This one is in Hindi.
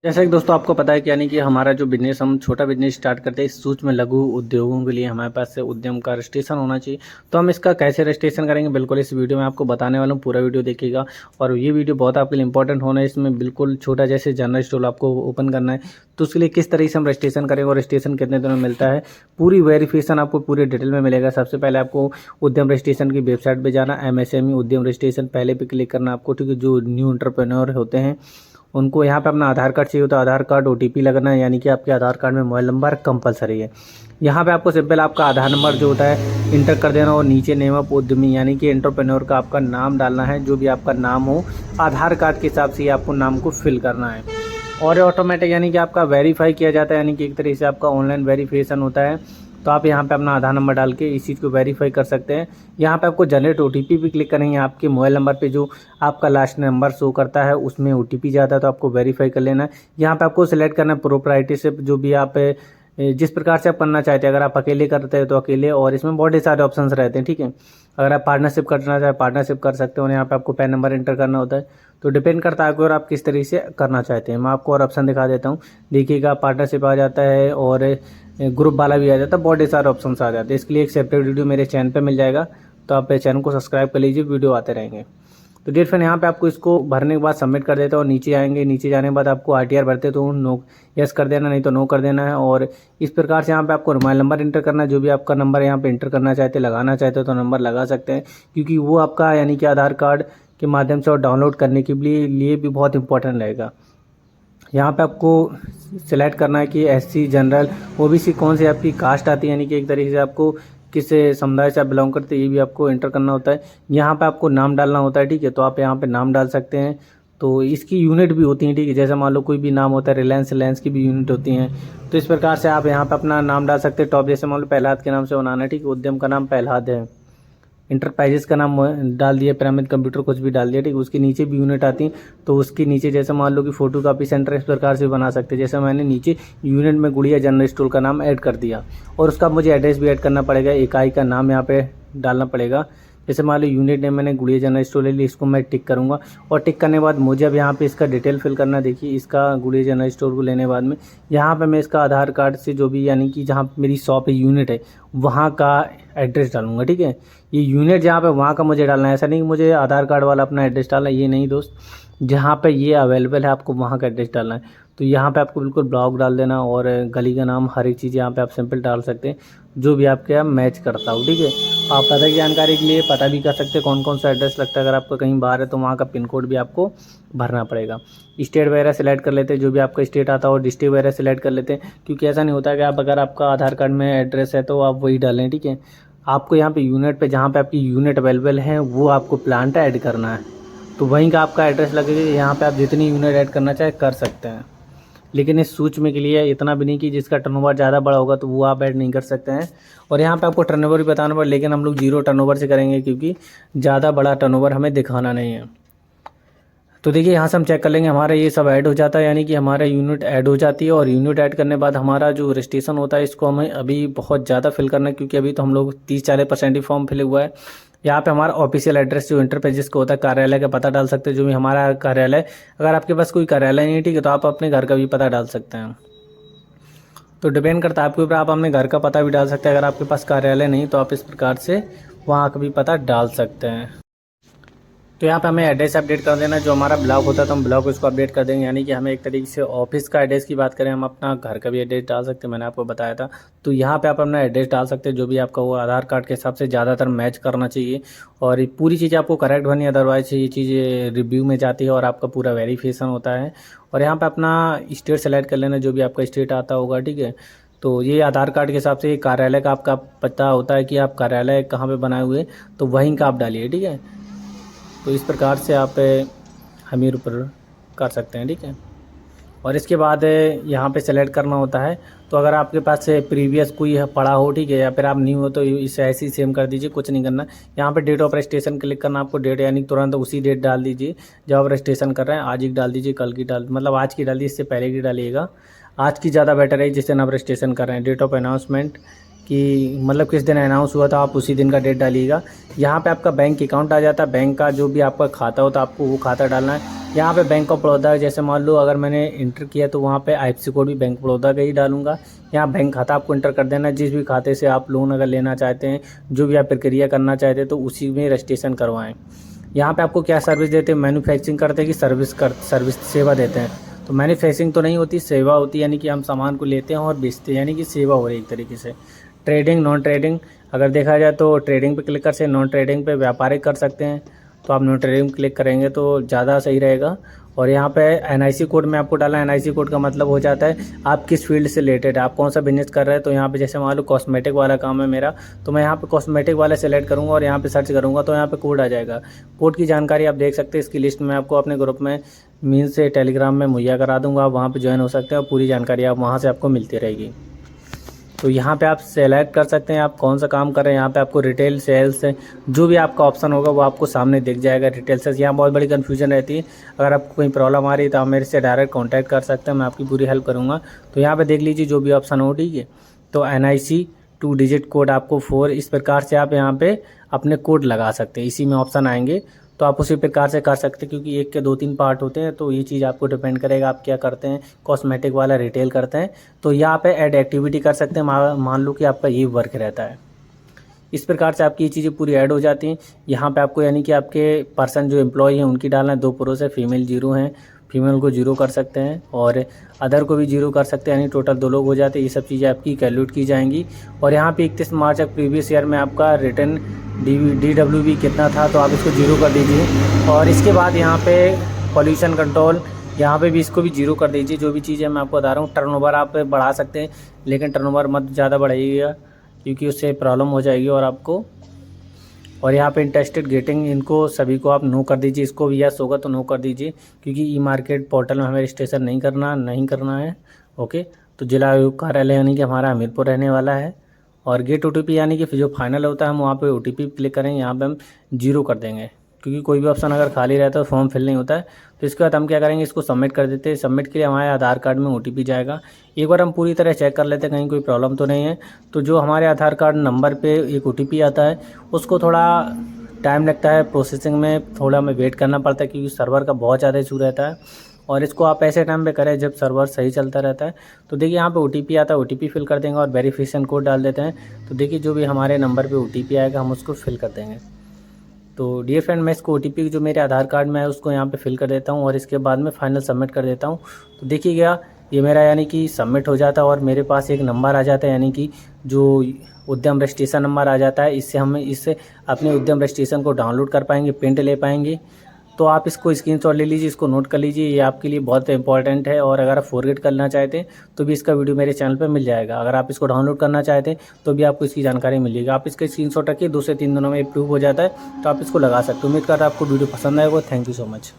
जैसा कि दोस्तों आपको पता है कि यानी कि हमारा जो बिज़नेस हम छोटा बिज़नेस स्टार्ट करते हैं इस सूक्ष्म लघु उद्योगों के लिए हमारे पास से उद्यम का रजिस्ट्रेशन होना चाहिए। तो हम इसका कैसे रजिस्ट्रेशन करेंगे बिल्कुल इस वीडियो में आपको बताने वाला हूँ। पूरा वीडियो देखिएगा और ये वीडियो बहुत आपके लिए इंपॉर्टेंट होना है। इसमें बिल्कुल छोटा जैसे जनरल स्टोर आपको ओपन करना है तो उसके लिए किस तरीके से हम रजिस्ट्रेशन करेंगे और रजिस्ट्रेशन कितने दिनों में मिलता है, पूरी वेरिफिकेशन आपको पूरी डिटेल में मिलेगा। सबसे पहले आपको उद्यम रजिस्ट्रेशन की वेबसाइट पर जाना, MSME उद्यम रजिस्ट्रेशन पहले पे क्लिक करना आपको, ठीक है। जो न्यू एंटरप्रेन्योर होते हैं उनको यहाँ पे अपना आधार कार्ड चाहिए होता है, आधार कार्ड OTP लगना है, यानी कि आपके आधार कार्ड में मोबाइल नंबर कंपलसरी है। यहाँ पे आपको सिंपल आपका आधार नंबर जो होता है इंटर कर देना और नीचे नेम ऑफ उद्यमी यानी कि एंटरप्रेन्योर का आपका नाम डालना है। जो भी आपका नाम हो आधार कार्ड के हिसाब से आपको नाम को फिल करना है और ऑटोमेटिक यानी कि आपका वेरीफाई किया जाता है, यानी कि एक तरीके से आपका ऑनलाइन वेरिफिकेशन होता है। तो आप यहाँ पे अपना आधार नंबर डाल के इस चीज़ को वेरीफाई कर सकते हैं। यहाँ पे आपको जनरेट OTP भी क्लिक करेंगे। आपके मोबाइल नंबर पे जो आपका लास्ट नंबर शो करता है उसमें OTP जाता है, तो आपको वेरीफाई कर लेना है। यहाँ पे आपको सिलेक्ट करना है प्रोप्राइटरशिप, जो भी आप जिस प्रकार से आप करना चाहते हैं। अगर आप अकेले करते हैं तो अकेले, और इसमें बहुत ही सारे ऑप्शंस रहते हैं, ठीक है। अगर आप पार्टनरशिप करना चाहें पार्टनरशिप कर सकते हो और यहाँ पे आपको पैन नंबर एंटर करना होता है। तो डिपेंड करता है और आप किस तरीके से करना चाहते हैं। मैं आपको और ऑप्शन दिखा देता हूँ। देखिएगा पार्टनरशिप आ जाता है और ग्रुप वाला भी आ जाता है, बहुत सारे ऑप्शन आ जाते हैं। इसके लिए एक सेपरेट वीडियो मेरे चैनल पे मिल जाएगा, तो आप चैनल को सब्सक्राइब कर लीजिए, वीडियो आते रहेंगे। तो डेट फ्रेंड यहाँ पे आपको इसको भरने के बाद सबमिट कर देते हैं और नीचे आएंगे। नीचे जाने के बाद आपको RTR भरते तो नो यस कर देना, नहीं तो नो कर देना है। और इस प्रकार से यहाँ पे आपको मोबाइल नंबर इंटर करना है। जो भी आपका नंबर यहाँ पे इंटर करना चाहते हैं, लगाना चाहते हो तो नंबर लगा सकते हैं, क्योंकि वो आपका यानी कि आधार कार्ड के माध्यम से और डाउनलोड करने के लिए भी बहुत इंपॉर्टेंट रहेगा। यहाँ पे आपको सिलेक्ट करना है कि SC जनरल OBC कौन सी आपकी कास्ट आती है, यानी कि एक तरीके से आपको किस समुदाय से आप बिलोंग करते हैं ये भी आपको एंटर करना होता है। यहाँ पे आपको नाम डालना होता है, ठीक है। तो आप यहाँ पे नाम डाल सकते हैं। तो इसकी यूनिट भी होती है, ठीक है। जैसे मान लो कोई भी नाम होता है, रिलायंस की भी यूनिट होती हैं। तो इस प्रकार से आप यहाँ पे अपना नाम डाल सकते हैं। टॉप जैसे मान लो प्रहलाद के नाम से बनाना है, ठीक है। उद्यम का नाम प्रहलाद है, इंटरप्राइजेस का नाम डाल दिया, पिरामिड कंप्यूटर कुछ भी डाल दिया, ठीक है। उसके नीचे भी यूनिट आती है, तो उसके नीचे जैसे मान लो कि फोटो कॉपी सेंटर इस प्रकार से बना सकते हैं। जैसे मैंने नीचे यूनिट में गुड़िया जनरल स्टोर का नाम ऐड कर दिया और उसका मुझे एड्रेस भी ऐड करना पड़ेगा, इकाई का नाम यहाँ पे डालना पड़ेगा। जैसे मान लो यूनिट नेम मैंने गुड़िया जनरल स्टोर ले ली, इसको मैं टिक करूँगा और टिक करने के बाद मुझे अब यहाँ पे इसका डिटेल फिल करना। देखिए इसका गुड़िया जनरल स्टोर को लेने के बाद में यहाँ पे मैं इसका आधार कार्ड से जो भी यानी कि जहाँ मेरी शॉप है यूनिट है वहाँ का एड्रेस डालूंगा, ठीक है। ये यूनिट जहाँ पे वहाँ का मुझे डालना है, ऐसा नहीं कि मुझे आधार कार्ड वाला अपना एड्रेस डालना है, ये नहीं दोस्त। जहाँ पे ये अवेलेबल है आपको वहाँ का एड्रेस डालना है। तो यहाँ पे आपको बिल्कुल ब्लॉक डाल देना और गली का नाम, हर एक चीज़ यहाँ पे आप सिंपल डाल सकते हैं जो भी आपके यहाँ मैच करता हो, ठीक है। आप पता की जानकारी के लिए पता भी कर सकते हैं कौन कौन सा एड्रेस लगता है। अगर आपका कहीं बाहर है तो वहाँ का पिन कोड भी आपको भरना पड़ेगा। स्टेट वगैरह सेलेक्ट कर लेते हैं, जो भी आपका स्टेट आता है, और डिस्ट्रिक्ट वगैरह सेलेक्ट कर लेते हैं, क्योंकि ऐसा नहीं होता कि आप अगर आपका आधार कार्ड में एड्रेस है तो आप वही डालें, ठीक है। आपको यहाँ पे यूनिट पे जहाँ पे आपकी यूनिट अवेलेबल है वो आपको प्लांट ऐड करना है, तो वहीं का आपका एड्रेस लगेगा। यहाँ पे आप जितनी यूनिट ऐड करना चाहे कर सकते हैं, लेकिन इस सूची के लिए इतना भी नहीं कि जिसका टर्नओवर ज़्यादा बड़ा होगा तो वो आप ऐड नहीं कर सकते हैं। और यहाँ पे आपको टर्नओवर भी बताना पड़ेगा, लेकिन हम लोग 0 टर्नओवर से करेंगे क्योंकि ज़्यादा बड़ा टर्नओवर हमें दिखाना नहीं है। तो देखिए यहाँ से हम चेक कर लेंगे, हमारा ये सब ऐड हो जाता है, यानी कि हमारा यूनिट ऐड हो जाती है। और यूनिट ऐड करने के बाद हमारा जो रजिस्ट्रेशन होता है इसको हमें अभी बहुत ज़्यादा फिल करना है, क्योंकि अभी तो हम लोग 30-40% ही फॉर्म फिल हुआ है। यहाँ पे हमारा ऑफिशियल एड्रेस जो इंटर पेजेस का होता है, कार्यालय का पता डाल सकते हैं, जो भी हमारा कार्यालय। अगर आपके पास कोई कार्यालय नहीं है, ठीक है, तो आप अपने घर का भी पता डाल सकते हैं। तो डिपेंड करता है आपके ऊपर, आप अपने घर का पता भी डाल सकते हैं। अगर आपके पास कार्यालय नहीं तो आप इस प्रकार से वहाँ का भी पता डाल सकते हैं। तो यहाँ पे हमें एड्रेस अपडेट कर देना, जो हमारा ब्लॉक होता है तो हम ब्लॉक उसको अपडेट कर देंगे। यानी कि हमें एक तरीके से ऑफिस का एड्रेस की बात करें, हम अपना घर का भी एड्रेस डाल सकते हैं, मैंने आपको बताया था। तो यहाँ पे आप अपना एड्रेस डाल सकते हैं, जो भी आपका वो आधार कार्ड के हिसाब से ज़्यादातर मैच करना चाहिए। और ये पूरी चीज़ आपको करेक्ट बनी, अदरवाइज ये चीज़ रिव्यू में जाती है और आपका पूरा वेरिफिकेशन होता है। और यहाँ पर अपना स्टेट सेलेक्ट कर लेना, जो भी आपका स्टेट आता होगा, ठीक है। तो ये आधार कार्ड के हिसाब से कार्यालय का आपका पता होता है कि आप कार्यालय कहाँ पे बनाए हुए, तो वहीं का आप डालिए, ठीक है। तो इस प्रकार से आप हमीर ऊपर कर सकते हैं, ठीक है। और इसके बाद यहाँ पे सेलेक्ट करना होता है। तो अगर आपके पास प्रीवियस कोई पड़ा हो, ठीक है, या फिर आप न्यू हो, तो इसे ऐसे ही सेम कर दीजिए, कुछ नहीं करना। यहाँ पे डेट ऑफ रजिस्ट्रेशन क्लिक करना, आपको डेट यानी तुरंत उसी डेट डाल दीजिए जब आप रजिस्ट्रेशन कर रहे हैं। आज की डाल दीजिए, कल की डाल मतलब आज की डालिए, इससे पहले की डालिएगा। आज की ज़्यादा बेटर है जिससे आप रजिस्ट्रेशन कर रहे हैं। डेट ऑफ अनाउंसमेंट कि मतलब किस दिन अनाउंस हुआ था, आप उसी दिन का डेट डालिएगा। यहाँ पे आपका बैंक अकाउंट आ जाता है, बैंक का जो भी आपका खाता होता है आपको वो खाता डालना है। यहाँ पे बैंक ऑफ बड़ौदा जैसे मान लो अगर मैंने इंटर किया तो वहाँ पे IFSC कोड भी बैंक ऑफ बड़ौदा का ही डालूंगा। यहाँ बैंक खाता आपको इंटर कर देना है, जिस भी खाते से आप लोन अगर लेना चाहते हैं, जो भी आप प्रक्रिया करना चाहते हैं तो उसी में रजिस्ट्रेशन करवाएँ। यहाँ पे आपको क्या सर्विस देते हैं, मैन्युफैक्चरिंग करते हैं कि सर्विस सेवा देते हैं। तो मैन्युफैक्चरिंग तो नहीं होती, सेवा होती है, यानी कि हम सामान को लेते हैं और बेचते हैं, यानी कि सेवा हो रही है एक तरीके से। ट्रेडिंग, नॉन ट्रेडिंग अगर देखा जाए तो ट्रेडिंग पे क्लिक कर सकते हैं, नॉन ट्रेडिंग पे व्यापारिक कर सकते हैं। तो आप नॉन ट्रेडिंग क्लिक करेंगे तो ज़्यादा सही रहेगा। और यहाँ पे NIC कोड में आपको डालना है। NIC कोड का मतलब हो जाता है आप किस फील्ड से रिलेटेड है, आप कौन सा बिजनेस कर रहे हैं। तो यहाँ पे जैसे मान लो कॉस्मेटिक वाला काम है मेरा, तो मैं यहाँ पे कॉस्मेटिक वाला सेलेक्ट करूँगा और यहाँ पे सर्च करूँगा तो यहाँ पे कोड आ जाएगा। कोड की जानकारी आप देख सकते हैं, इसकी लिस्ट में आपको अपने ग्रुप में मीन्स से टेलीग्राम में मुहैया करा दूँगा, आप वहाँ पर ज्वाइन हो सकते हैं और पूरी जानकारी आप वहाँ से आपको मिलती रहेगी। तो यहाँ पे आप सेलेक्ट कर सकते हैं आप कौन सा काम कर रहे हैं। यहाँ पे आपको रिटेल, सेल्स, जो भी आपका ऑप्शन होगा वो आपको सामने दिख जाएगा। रिटेल सेल्स, यहाँ बहुत बड़ी कन्फ्यूजन रहती है। अगर आपको कोई प्रॉब्लम आ रही है तो आप मेरे से डायरेक्ट कांटेक्ट कर सकते हैं, मैं आपकी पूरी हेल्प करूँगा। तो यहाँ पे देख लीजिए जो भी ऑप्शन हो, ठीक है। तो NIC 2 डिजिट कोड आपको 4, इस प्रकार से आप यहाँ पे अपने कोड लगा सकते हैं। इसी में ऑप्शन आएंगे तो आप उसी प्रकार से कर सकते हैं, क्योंकि एक के 2-3 पार्ट होते हैं। तो ये चीज़ आपको डिपेंड करेगा आप क्या करते हैं। कॉस्मेटिक वाला रिटेल करते हैं तो यहाँ पे ऐड एक्टिविटी कर सकते हैं। मान लो कि आपका ये वर्क रहता है, इस प्रकार से आपकी ये चीज़ें पूरी ऐड हो जाती हैं। यहाँ पे आपको यानी कि आपके पर्सन जो एम्प्लॉय हैं उनकी डालना है। 2 पुरुष है, फीमेल 0 हैं, फीमेल को 0 कर सकते हैं और अदर को भी 0 कर सकते हैं, यानी टोटल 2 लोग हो जाते हैं। ये सब चीज़ें आपकी कैलकुलेट की जाएंगी। और यहाँ पे 31 मार्च तक प्रीवियस ईयर में आपका रिटर्न DWB कितना था तो आप इसको 0 कर दीजिए। और इसके बाद यहाँ पे पॉल्यूशन कंट्रोल, यहाँ पे भी इसको भी 0 कर दीजिए। जो भी चीज़ें मैं आपको बता रहा हूँ, टर्नओवर आप बढ़ा सकते हैं, लेकिन टर्नओवर मत ज़्यादा बढ़ाइएगा क्योंकि उससे प्रॉब्लम हो जाएगी और आपको। और यहाँ पे इंटरेस्टेड गेटिंग, इनको सभी को आप नो कर दीजिए। इसको भी यस होगा तो नो कर दीजिए, क्योंकि ई-मार्केट पोर्टल में हमें रजिस्ट्रेशन नहीं करना है। ओके, तो जिला आयोग कार्यालय यानी कि हमारा हमीरपुर रहने वाला है। और गेट OTP यानी कि जो फाइनल होता है हम वहाँ पे OTP क्लिक करेंगे, यहाँ पे हम 0 कर देंगे, क्योंकि कोई भी ऑप्शन अगर खाली रहता है तो फॉर्म फिल नहीं होता है। तो इसके बाद हम क्या करेंगे, इसको सबमिट कर देते हैं। सबमिट के लिए हमारे आधार कार्ड में OTP जाएगा। एक बार हम पूरी तरह चेक कर लेते हैं कहीं कोई प्रॉब्लम तो नहीं है। तो जो हमारे आधार कार्ड नंबर पे एक OTP आता है उसको थोड़ा टाइम लगता है प्रोसेसिंग में, थोड़ा हमें वेट करना पड़ता है क्योंकि सर्वर का बहुत ज़्यादा इशू रहता है। और इसको आप ऐसे टाइम पे करें जब सर्वर सही चलता रहता है। तो देखिए यहाँ पे OTP आता है, OTP फिल कर देंगे और वेरिफिकेशन कोड डाल देते हैं। तो देखिए जो भी हमारे नंबर पे OTP आएगा हम उसको फिल कर देंगे। तो डियर फ्रेंड, मैं इसको OTP जो मेरे आधार कार्ड में है उसको यहाँ पे फिल कर देता हूँ और इसके बाद में फाइनल सबमिट कर देता हूँ। तो देखिएगा ये मेरा यानी कि सबमिट हो जाता है और मेरे पास एक नंबर आ जाता है, यानी कि जो उद्यम रजिस्ट्रेशन नंबर आ जाता है। इससे अपने उद्यम रजिस्ट्रेशन को डाउनलोड कर पाएंगे, प्रिंट ले पाएंगे। तो आप इसको स्क्रीनशॉट ले लीजिए, इसको नोट कर लीजिए, ये आपके लिए बहुत इंपॉर्टेंट है। और अगर आप फॉरगेट करना चाहते हैं तो भी इसका वीडियो मेरे चैनल पे मिल जाएगा। अगर आप इसको डाउनलोड करना चाहते हैं तो भी आपको इसकी जानकारी मिलेगी। आप इसका स्क्रीनशॉट रखिए, 2 से 3 दिनों में अप्रूव हो जाता है, तो आप इसको लगा सकते हो। उम्मीद कर रहा हूँ आपको वीडियो पसंद आएगा। Thank you so much.